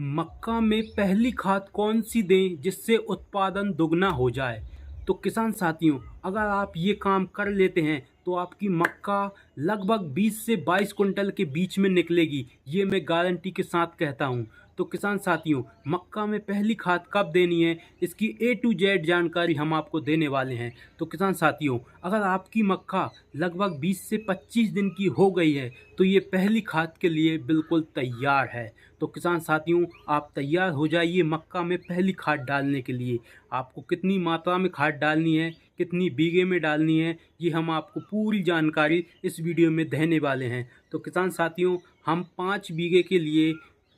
मक्का में पहली खाद कौन सी दें जिससे उत्पादन दुगना हो जाए। तो किसान साथियों, अगर आप ये काम कर लेते हैं तो आपकी मक्का लगभग 20 से 22 कुंटल के बीच में निकलेगी, ये मैं गारंटी के साथ कहता हूँ। तो किसान साथियों, मक्का में पहली खाद कब देनी है, इसकी A to Z जानकारी हम आपको देने वाले हैं। तो किसान साथियों, अगर आपकी मक्का लगभग 20 से 25 दिन की हो गई है तो ये पहली खाद के लिए बिल्कुल तैयार है। तो किसान साथियों, आप तैयार हो जाइए मक्का में पहली खाद डालने के लिए। आपको कितनी मात्रा में खाद डालनी है, कितनी बीघे में डालनी है, ये हम आपको पूरी जानकारी इस वीडियो में देने वाले हैं। तो किसान साथियों, हम 5 बीघे के लिए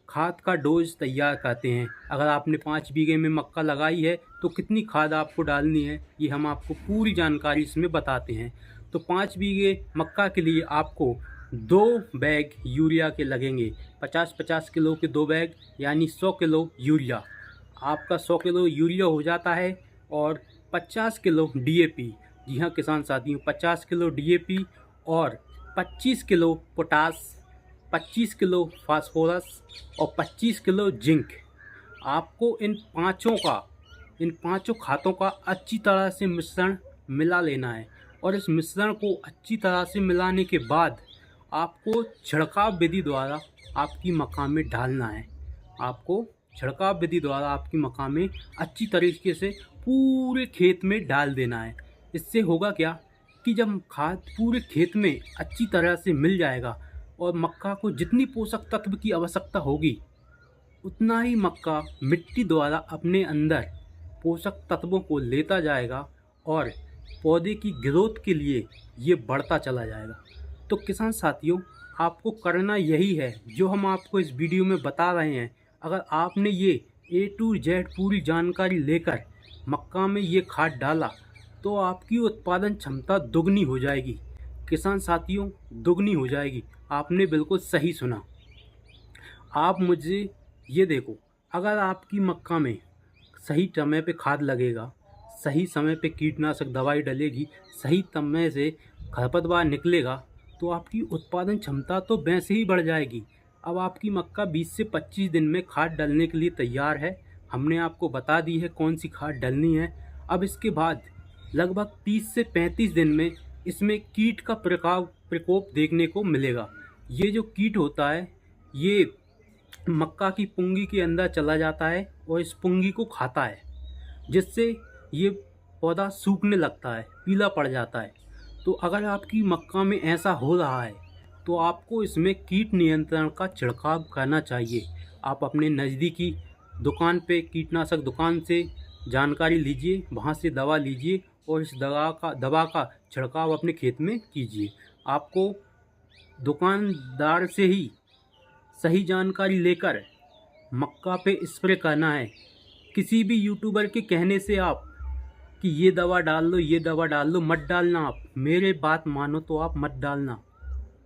खाद का डोज तैयार करते हैं। अगर आपने 5 बीघे में मक्का लगाई है तो कितनी खाद आपको डालनी है, ये हम आपको पूरी जानकारी इसमें बताते हैं। तो 5 बीघे मक्का के लिए आपको 2 बैग यूरिया के लगेंगे। 50-50 किलो के 2 बैग, यानी 100 किलो यूरिया। आपका 100 किलो यूरिया हो जाता है और 50 किलो DAP। जी हाँ किसान साथियों, 50 किलो DAP और 25 किलो पोटास, 25 किलो फास्फोरस और 25 किलो जिंक। आपको इन पाँचों खादों का अच्छी तरह से मिश्रण मिला लेना है और इस मिश्रण को अच्छी तरह से मिलाने के बाद आपको छिड़काव विधि द्वारा आपकी मक्का में डालना है। आपको छिड़काव विधि द्वारा आपकी मक्का में अच्छी तरीके से पूरे खेत में डाल देना है। इससे होगा क्या कि जब खाद पूरे खेत में अच्छी तरह से मिल जाएगा और मक्का को जितनी पोषक तत्व की आवश्यकता होगी उतना ही मक्का मिट्टी द्वारा अपने अंदर पोषक तत्वों को लेता जाएगा और पौधे की ग्रोथ के लिए ये बढ़ता चला जाएगा। तो किसान साथियों, आपको करना यही है जो हम आपको इस वीडियो में बता रहे हैं। अगर आपने ये A to Z पूरी जानकारी लेकर मक्का में ये खाद डाला तो आपकी उत्पादन क्षमता दुगनी हो जाएगी। किसान साथियों, दुगनी हो जाएगी। आपने बिल्कुल सही सुना। आप मुझे ये देखो, अगर आपकी मक्का में सही समय पे खाद लगेगा, सही समय पे कीटनाशक दवाई डलेगी, सही समय से खरपतवार निकलेगा तो आपकी उत्पादन क्षमता तो वैसे ही बढ़ जाएगी। अब आपकी मक्का 20 से 25 दिन में खाद डालने के लिए तैयार है। हमने आपको बता दी है कौन सी खाद डालनी है। अब इसके बाद लगभग 30 से 35 दिन में इसमें कीट का प्रकोप देखने को मिलेगा। ये जो कीट होता है ये मक्का की पुंगी के अंदर चला जाता है और इस पुंगी को खाता है, जिससे ये पौधा सूखने लगता है, पीला पड़ जाता है। तो अगर आपकी मक्का में ऐसा हो रहा है तो आपको इसमें कीट नियंत्रण का छिड़काव करना चाहिए। आप अपने नज़दीकी दुकान पे, कीटनाशक दुकान से जानकारी लीजिए, वहाँ से दवा लीजिए और इस दवा का छिड़काव अपने खेत में कीजिए। आपको दुकानदार से ही सही जानकारी लेकर मक्का पे स्प्रे करना है। किसी भी यूट्यूबर के कहने से आप कि ये दवा डाल लो, ये दवा डाल लो, मत डालना। आप मेरे बात मानो तो आप मत डालना,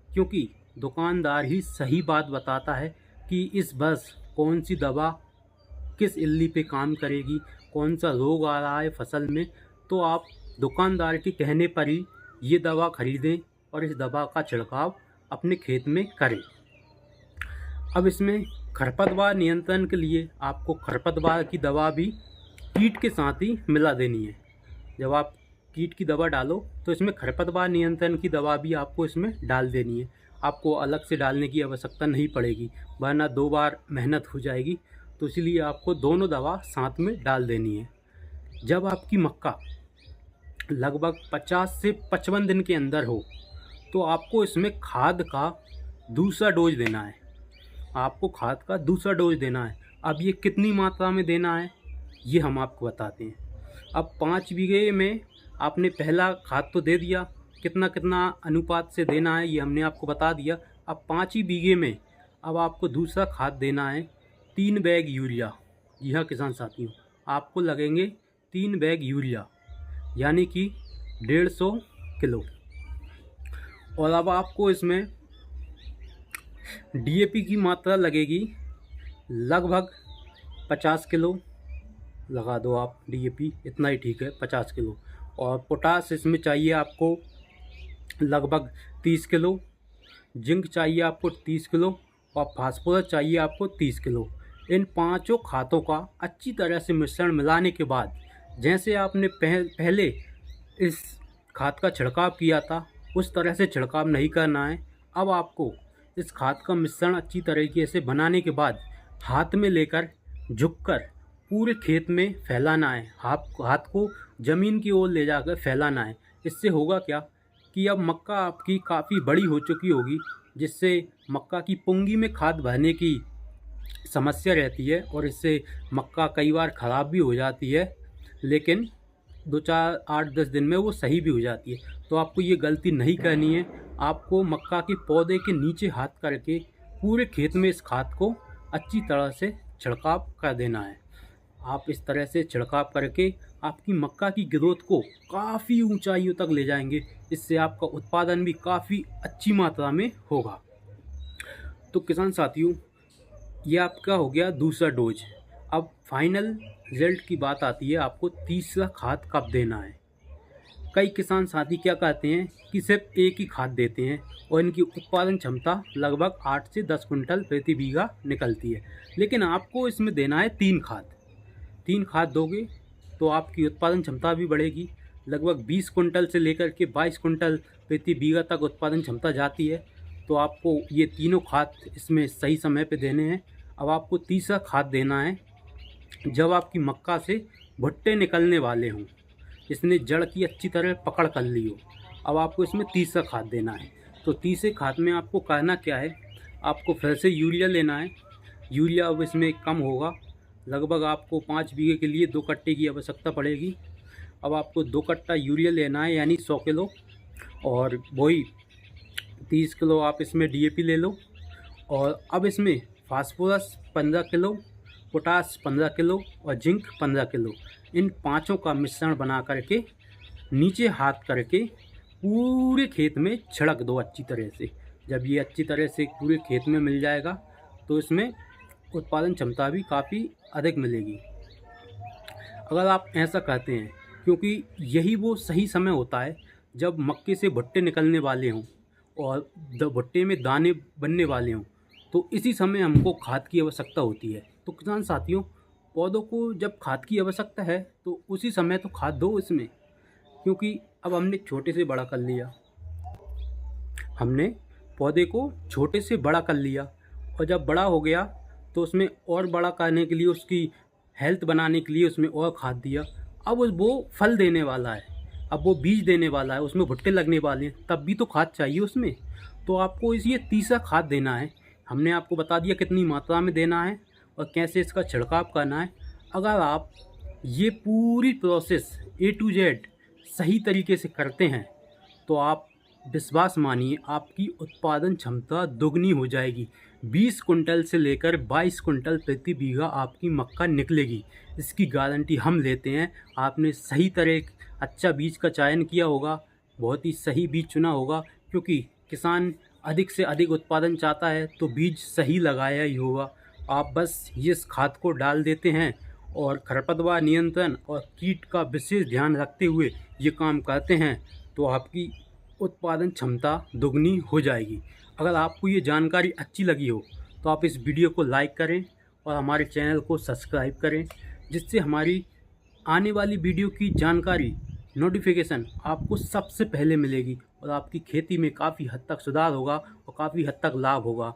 क्योंकि दुकानदार ही सही बात बताता है कि इस वर्ष कौन सी दवा किस इल्ली पे काम करेगी, कौन सा रोग आ रहा है फसल में। तो आप दुकानदार के कहने पर ही ये दवा खरीदें और इस दवा का छिड़काव अपने खेत में करें। अब इसमें खरपतवार नियंत्रण के लिए आपको खरपतवार की दवा भी कीट के साथ ही मिला देनी है। जब आप कीट की दवा डालो तो इसमें खरपतवार नियंत्रण की दवा भी आपको इसमें डाल देनी है। आपको अलग से डालने की आवश्यकता नहीं पड़ेगी, वरना 2 बार मेहनत हो जाएगी। तो इसलिए आपको दोनों दवा साथ में डाल देनी है। जब आपकी मक्का लगभग 50 से 55 दिन के अंदर हो तो आपको इसमें खाद का दूसरा डोज देना है। आपको खाद का दूसरा डोज देना है। अब ये कितनी मात्रा में देना है ये हम आपको बताते हैं। अब 5 बीघे में आपने पहला खाद तो दे दिया, कितना कितना अनुपात से देना है ये हमने आपको बता दिया। अब 5 ही बीघे में अब आपको दूसरा खाद देना है 3 बैग यूरिया। जी हाँ किसान साथियों, आपको लगेंगे 3 बैग यूरिया, यानी कि 150 किलो। और अब आपको इसमें DAP की मात्रा लगेगी लगभग 50 किलो। लगा दो आप DAP, इतना ही ठीक है, 50 किलो। और पोटास इसमें चाहिए आपको लगभग 30 किलो। जिंक चाहिए आपको 30 किलो और फास्फोरस चाहिए आपको 30 किलो। इन पांचों खादों का अच्छी तरह से मिश्रण मिलाने के बाद, जैसे आपने पहले इस खाद का छिड़काव किया था उस तरह से छिड़काव नहीं करना है। अब आपको इस खाद का मिश्रण अच्छी तरीके से बनाने के बाद हाथ में लेकर झुककर पूरे खेत में फैलाना है। हाथ को ज़मीन की ओर ले जाकर फैलाना है। इससे होगा क्या कि अब मक्का आपकी काफ़ी बड़ी हो चुकी होगी, जिससे मक्का की पुंगी में खाद भरने की समस्या रहती है और इससे मक्का कई बार ख़राब भी हो जाती है, लेकिन 2-4 8-10 दिन में वो सही भी हो जाती है। तो आपको ये गलती नहीं करनी है। आपको मक्का के पौधे के नीचे हाथ करके पूरे खेत में इस खाद को अच्छी तरह से छिड़काव कर देना है। आप इस तरह से छिड़काव करके आपकी मक्का की ग्रोथ को काफ़ी ऊंचाइयों तक ले जाएंगे। इससे आपका उत्पादन भी काफ़ी अच्छी मात्रा में होगा। तो किसान साथियों, ये आपका हो गया दूसरा डोज। अब फाइनल रिजल्ट की बात आती है, आपको तीसरा खाद कब देना है। कई किसान साथी क्या कहते हैं कि सिर्फ एक ही खाद देते हैं और इनकी उत्पादन क्षमता लगभग 8 से 10 कुंटल प्रति बीघा निकलती है, लेकिन आपको इसमें देना है 3 खाद। 3 खाद दोगे तो आपकी उत्पादन क्षमता भी बढ़ेगी। लगभग 20 कुंटल से लेकर के 22 कुंटल प्रति बीघा तक उत्पादन क्षमता जाती है। तो आपको ये तीनों खाद इसमें सही समय पे देने हैं। अब आपको तीसरा खाद देना है जब आपकी मक्का से भुट्टे निकलने वाले हों, इसने जड़ की अच्छी तरह पकड़ कर ली हो। अब आपको इसमें तीसरा खाद देना है। तो तीसरे खाद में आपको करना क्या है, आपको फिर से यूरिया लेना है। यूरिया अब इसमें कम होगा, लगभग आपको 5 बीघे के लिए 2 कट्टे की आवश्यकता पड़ेगी। अब आपको 2 कट्टा यूरिया लेना है, यानी 100 किलो, और वही 30 किलो आप इसमें DAP ले लो। और अब इसमें फास्फोरस 15 किलो, पोटास 15 किलो और जिंक 15 किलो, इन पाँचों का मिश्रण बना करके नीचे हाथ करके पूरे खेत में छिड़क दो अच्छी तरह से। जब ये अच्छी तरह से पूरे खेत में मिल जाएगा तो इसमें उत्पादन क्षमता भी काफ़ी अधिक मिलेगी। अगर आप ऐसा करते हैं, क्योंकि यही वो सही समय होता है जब मक्के से भुट्टे निकलने वाले हों और भुट्टे में दाने बनने वाले हों, तो इसी समय हमको खाद की आवश्यकता होती है। तो किसान साथियों, पौधों को जब खाद की आवश्यकता है तो उसी समय तो खाद दो इसमें, क्योंकि अब हमने छोटे से बड़ा कर लिया, हमने पौधे को छोटे से बड़ा कर लिया, और जब बड़ा हो गया तो उसमें और बड़ा करने के लिए, उसकी हेल्थ बनाने के लिए उसमें और खाद दिया। अब वो फल देने वाला है, अब वो बीज देने वाला है, उसमें भुट्टे लगने वाले हैं, तब भी तो खाद चाहिए उसमें। तो आपको ये तीसरा खाद देना है। हमने आपको बता दिया कितनी मात्रा में देना है और कैसे इसका छिड़काव करना है। अगर आप ये पूरी प्रोसेस A to Z सही तरीके से करते हैं तो आप विश्वास मानिए, आपकी उत्पादन क्षमता दुगनी हो जाएगी। 20 कुंटल से लेकर 22 कुंटल प्रति बीघा आपकी मक्का निकलेगी, इसकी गारंटी हम लेते हैं। आपने सही तरह अच्छा बीज का चयन किया होगा, बहुत ही सही बीज चुना होगा, क्योंकि किसान अधिक से अधिक उत्पादन चाहता है तो बीज सही लगाया ही होगा। आप बस इस खाद को डाल देते हैं और खरपतवार नियंत्रण और कीट का विशेष ध्यान रखते हुए ये काम करते हैं तो आपकी उत्पादन क्षमता दुगनी हो जाएगी। अगर आपको ये जानकारी अच्छी लगी हो तो आप इस वीडियो को लाइक करें और हमारे चैनल को सब्सक्राइब करें, जिससे हमारी आने वाली वीडियो की जानकारी नोटिफिकेशन आपको सबसे पहले मिलेगी और आपकी खेती में काफ़ी हद तक सुधार होगा और काफ़ी हद तक लाभ होगा।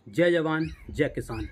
जय जवान, जय किसान।